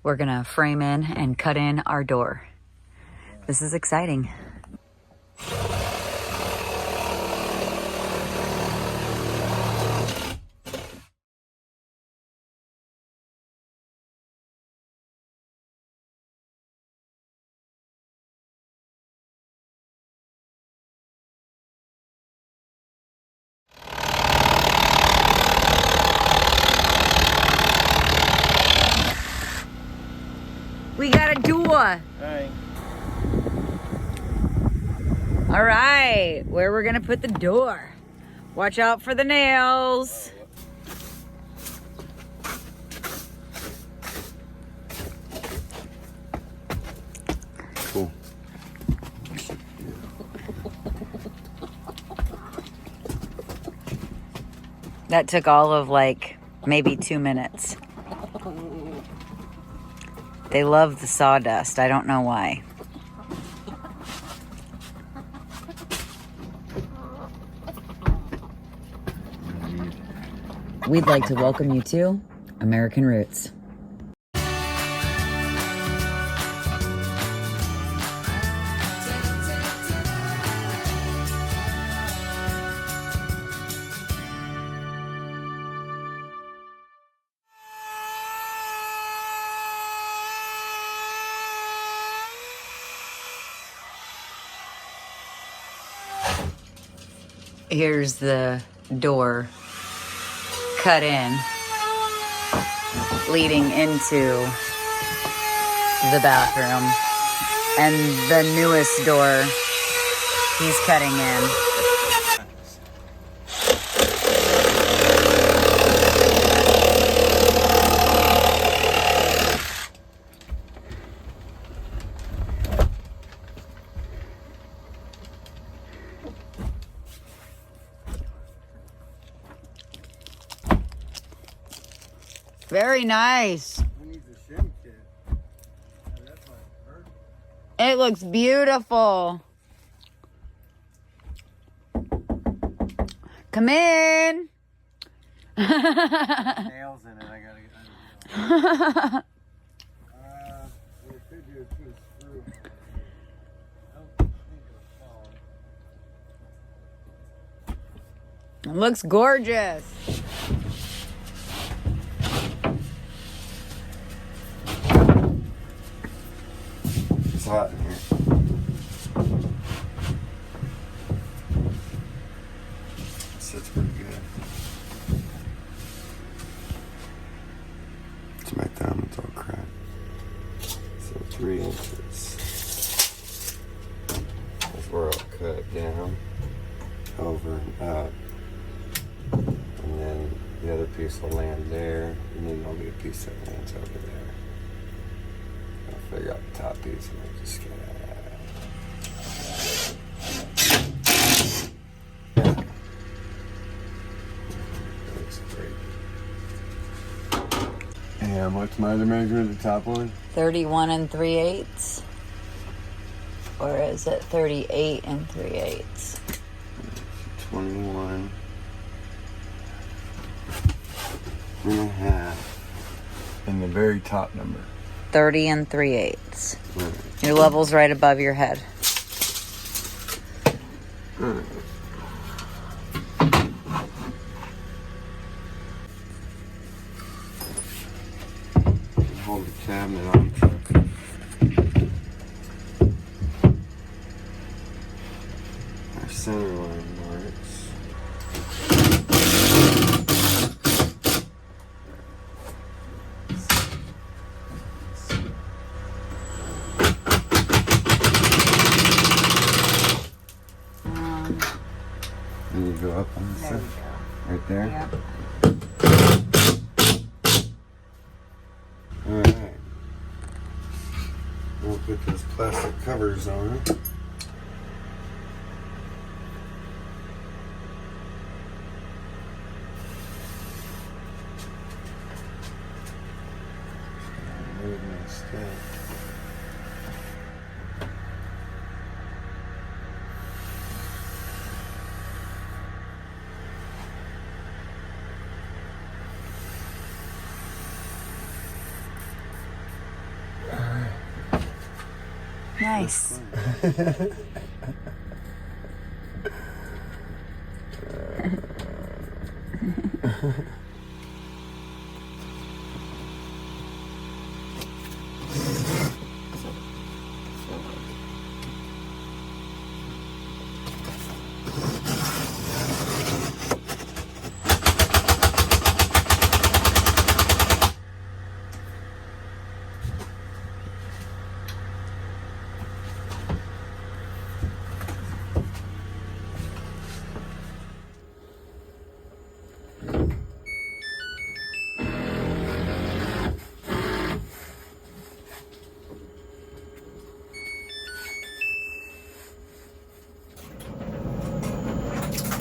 we're gonna frame in and cut in our door. This is exciting. We got a door. All right, where we're gonna put the door. Watch out for the nails. Cool. That took all of like maybe 2 minutes. They love the sawdust. I don't know why. We'd like to welcome you to American Roots. Here's the door cut in, leading into the bathroom, and the newest door he's cutting in. Very nice. It looks beautiful. Come in. Nails in it. I gotta get under we could do it through a screw. I don't think it'll fall. It looks gorgeous. It's hot in here. Sits pretty good. It's my thumb, it's all cracked. So 3 inches. That's where I'll cut down, over and up. And then the other piece will land there, and then there'll be a piece that lands over there. I'll figure out the top piece and then just get that looks great. And what's my other measurement, the top one? 31 3/8. Or is it 38 3/8? 21 and a half. And the very top number. 30 3/8. Right. Your level's right above your head. Right. Hold the cabinet on. Our center line marks. And you go up on the There side. you go. Right there? Yep. Alright. We'll put those plastic covers on it. Move my stick. Nice.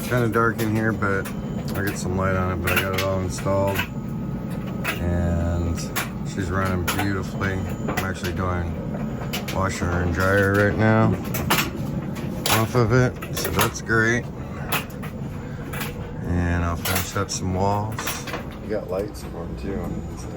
Kind of dark in here, but I get some light on it, but I got it all installed and she's running beautifully. I'm actually doing washer and dryer right now off of it, so that's great. And I'll finish up some walls. You got lights for them too on the inside.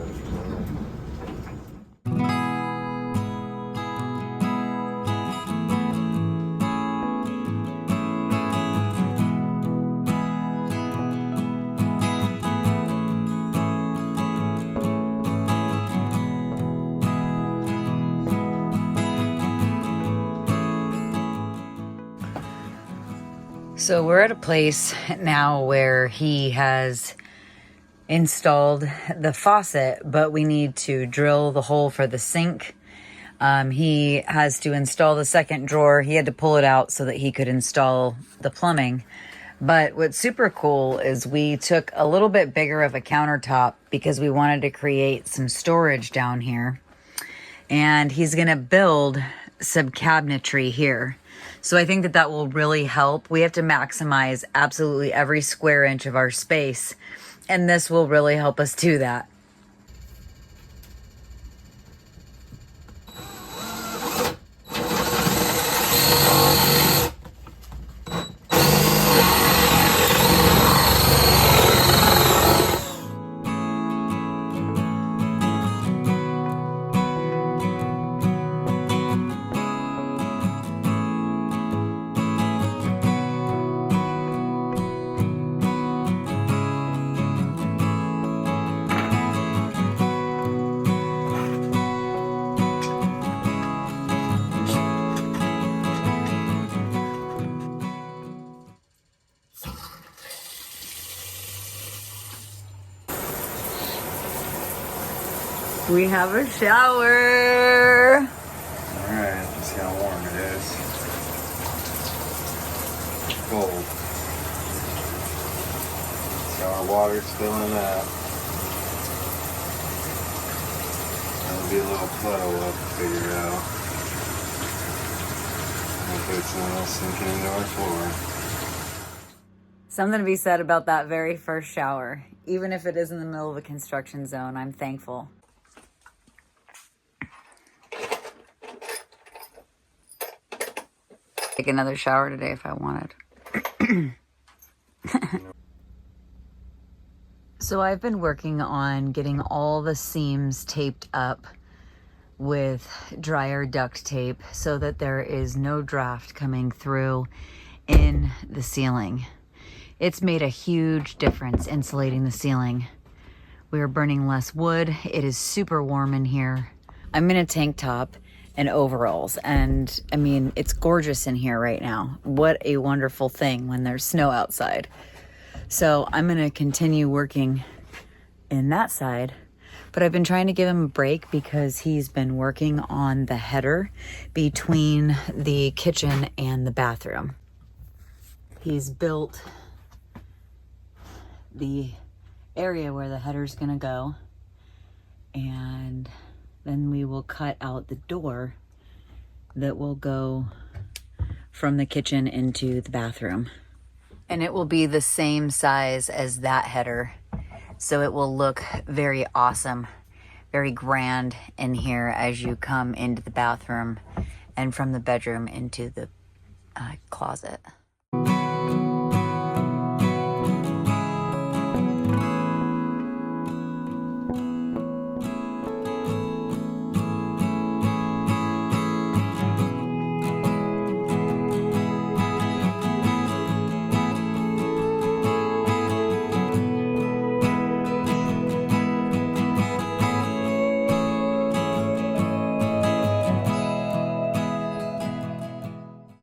So we're at a place now where he has installed the faucet, but we need to drill the hole for the sink. He has to install the second drawer. He had to pull it out so that he could install the plumbing. But what's super cool is we took a little bit bigger of a countertop because we wanted to create some storage down here. And he's going to build some cabinetry here. So I think that that will really help. We have to maximize absolutely every square inch of our space, and this will really help us do that. We have a shower. Alright, let's see how warm it is. Cold. So our water's filling up. There'll be a little puddle we'll have to figure out. Hopefully it's not all sinking into our floor. Something to be said about that very first shower. Even if it is in the middle of a construction zone, I'm thankful. Take another shower today if I wanted. So I've been working on getting all the seams taped up with dryer duct tape so that there is no draft coming through in the ceiling. It's made a huge difference insulating the ceiling. We are burning less wood. It is super warm in here. I'm in a tank top and overalls, and I mean, it's gorgeous in here right now. What a wonderful thing when there's snow outside. So I'm gonna continue working in that side, but I've been trying to give him a break because he's been working on the header between the kitchen and the bathroom. He's built the area where the header's gonna go, and then we will cut out the door that will go from the kitchen into the bathroom. And it will be the same size as that header. So it will look very awesome, very grand in here as you come into the bathroom and from the bedroom into the closet.